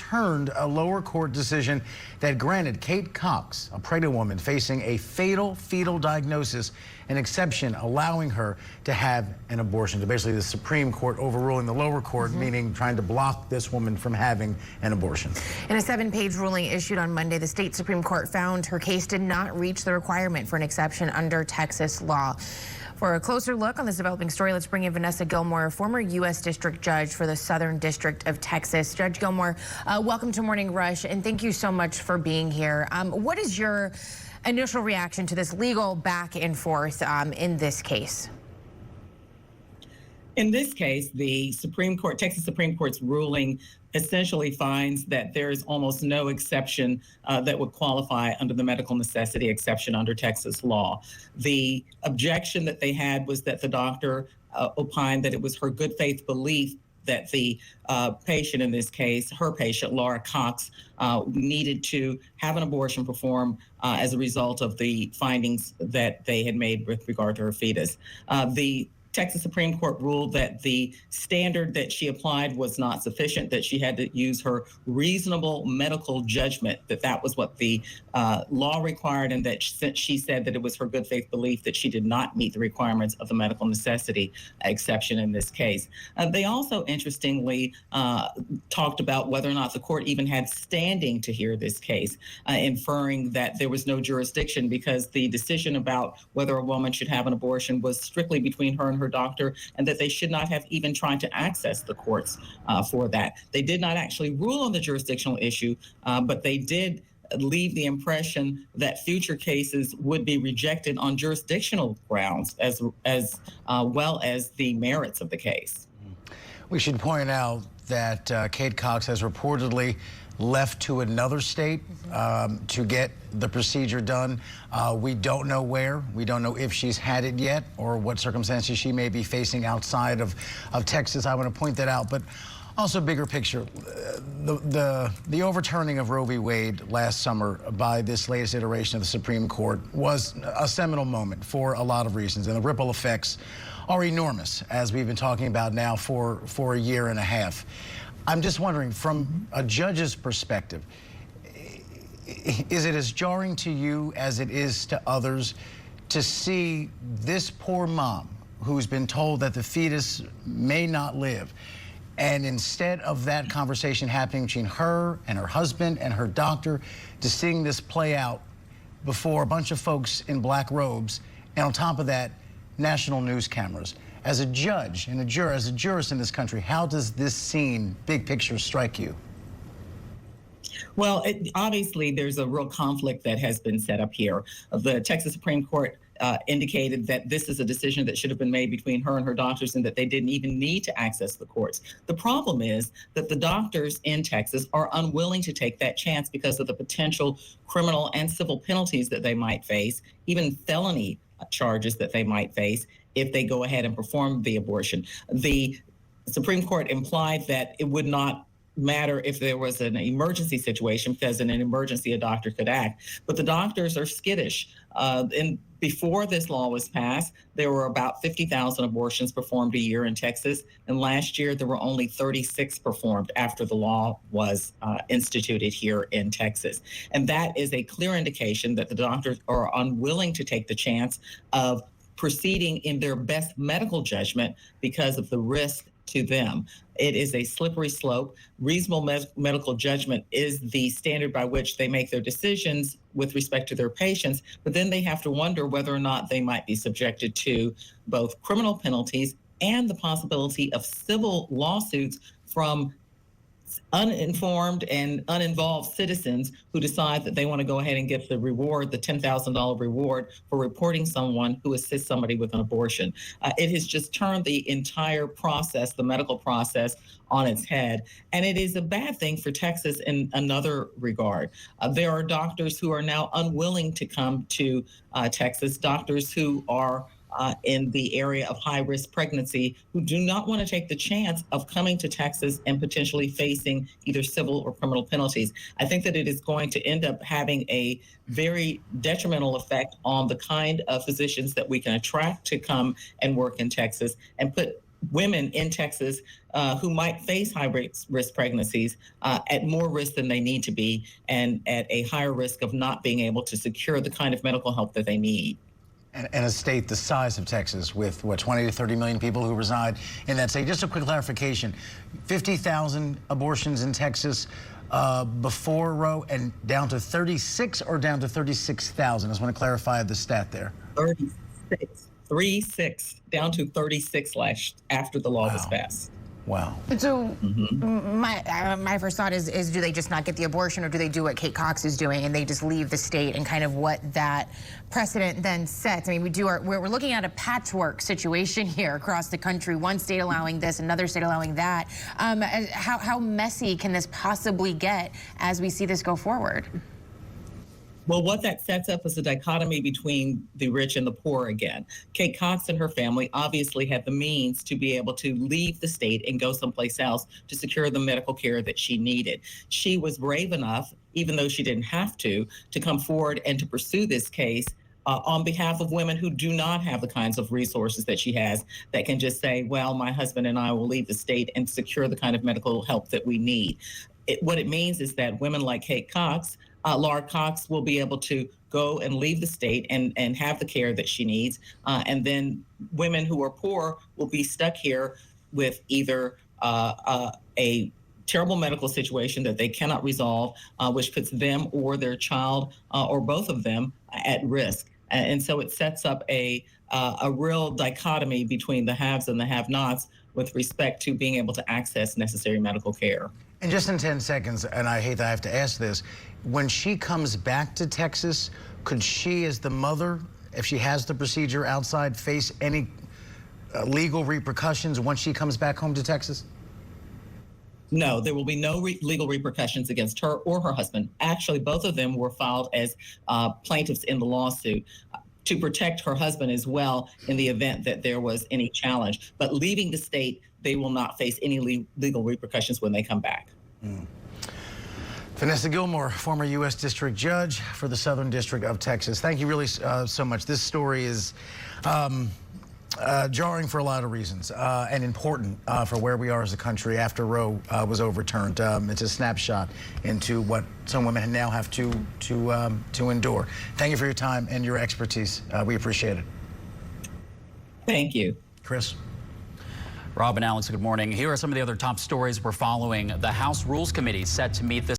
overturned a lower court decision that granted Kate Cox, a pregnant woman facing a fatal fetal diagnosis, an exception allowing her to have an abortion. So basically, the Supreme Court overruling the lower court, meaning trying to block this woman from having an abortion. In a 7-page ruling issued on Monday, the state Supreme Court found her case did not reach the requirement for an exception under Texas law. For a closer look on this developing story, let's bring in Vanessa Gilmore, former U.S. District Judge for the Southern District of Texas. Judge Gilmore, welcome to Morning Rush, and thank you so much for being here. What is your initial reaction to this legal back and forth in this case? In this case, the Texas Supreme Court's ruling essentially finds that there is almost no exception that would qualify under the medical necessity exception under Texas law. The objection that they had was that the doctor opined that it was her good faith belief that the patient in this case, her patient, Laura Cox, needed to have an abortion performed as a result of the findings that they had made with regard to her fetus. The Texas Supreme Court ruled that the standard that she applied was not sufficient, that she had to use her reasonable medical judgment, that was what the law required, and that she said that it was her good faith belief that she did not meet the requirements of the medical necessity exception in this case. They also, interestingly, talked about whether or not the court even had standing to hear this case, inferring that there was no jurisdiction because the decision about whether a woman should have an abortion was strictly between her and her doctor, and that they should not have even tried to access the courts for that. They did not actually rule on the jurisdictional issue, but they did leave the impression that future cases would be rejected on jurisdictional grounds as well as the merits of the case. We should point out that Kate Cox has reportedly left to another state to get the procedure done. We don't know where. We don't know if she's had it yet or what circumstances she may be facing outside of Texas. I want to point that out. But also, bigger picture, the overturning of Roe v. Wade last summer by this latest iteration of the Supreme Court was a seminal moment for a lot of reasons, and the ripple effects are enormous, as we've been talking about now for a year and a half. I'm just wondering, from a judge's perspective, is it as jarring to you as it is to others to see this poor mom who's been told that the fetus may not live, and instead of that conversation happening between her and her husband and her doctor, to seeing this play out before a bunch of folks in black robes, and on top of that, national news cameras? As a judge and as a jurist in this country, how does this scene, big picture, strike you? Well, obviously, there's a real conflict that has been set up here. The Texas Supreme Court indicated that this is a decision that should have been made between her and her doctors, and that they didn't even need to access the courts. The problem is that the doctors in Texas are unwilling to take that chance because of the potential criminal and civil penalties that they might face, even felony charges that they might face if they go ahead and perform the abortion. The Supreme Court implied that it would not matter if there was an emergency situation, because in an emergency a doctor could act. But the doctors are skittish. Before this law was passed, there were about 50,000 abortions performed a year in Texas, and last year there were only 36 performed after the law was instituted here in Texas. And that is a clear indication that the doctors are unwilling to take the chance of proceeding in their best medical judgment because of the risk to them. It is a slippery slope. Reasonable medical judgment is the standard by which they make their decisions with respect to their patients, but then they have to wonder whether or not they might be subjected to both criminal penalties and the possibility of civil lawsuits from uninformed and uninvolved citizens who decide that they want to go ahead and get the reward, the $10,000 reward for reporting someone who assists somebody with an abortion. It has just turned the entire process, the medical process, on its head. And it is a bad thing for Texas in another regard. There are doctors who are now unwilling to come to Texas, doctors who are in the area of high-risk pregnancy who do not want to take the chance of coming to Texas and potentially facing either civil or criminal penalties. I think that it is going to end up having a very detrimental effect on the kind of physicians that we can attract to come and work in Texas, and put women in Texas who might face high-risk pregnancies at more risk than they need to be, and at a higher risk of not being able to secure the kind of medical help that they need. And a state the size of Texas with, what, 20 to 30 million people who reside in that state. Just a quick clarification, 50,000 abortions in Texas before Roe, and down to 36 or down to 36,000? I just want to clarify the stat there. 36, down to 36 after the law was passed. Wow. So my first thought is do they just not get the abortion, or do they do what Kate Cox is doing and they just leave the state, and kind of what that precedent then sets? I mean, we're looking at a patchwork situation here across the country, one state allowing this, another state allowing that. How messy can this possibly get as we see this go forward? Well, what that sets up is a dichotomy between the rich and the poor again. Kate Cox and her family obviously had the means to be able to leave the state and go someplace else to secure the medical care that she needed. She was brave enough, even though she didn't have to come forward and to pursue this case on behalf of women who do not have the kinds of resources that she has, that can just say, well, my husband and I will leave the state and secure the kind of medical help that we need. What it means is that women like Kate Cox, Laura Cox, will be able to go and leave the state and have the care that she needs. And then women who are poor will be stuck here with either a terrible medical situation that they cannot resolve, which puts them or their child or both of them at risk. And so it sets up a real dichotomy between the haves and the have-nots with respect to being able to access necessary medical care. And just in 10 seconds, and I hate that I have to ask this, when she comes back to Texas, could she, as the mother, if she has the procedure outside, face any legal repercussions once she comes back home to Texas? No, there will be no legal repercussions against her or her husband. Actually, both of them were filed as plaintiffs in the lawsuit to protect her husband as well in the event that there was any challenge. But leaving the state, they will not face any legal repercussions when they come back. Vanessa Gilmore, former U.S. District Judge for the Southern District of Texas. Thank you really so much. This story is jarring for a lot of reasons and important for where we are as a country after Roe was overturned. It's a snapshot into what some women now have to endure. Thank you for your time and your expertise. We appreciate it. Thank you. Chris. Rob and Alex, good morning. Here are some of the other top stories we're following. The House Rules Committee set to meet this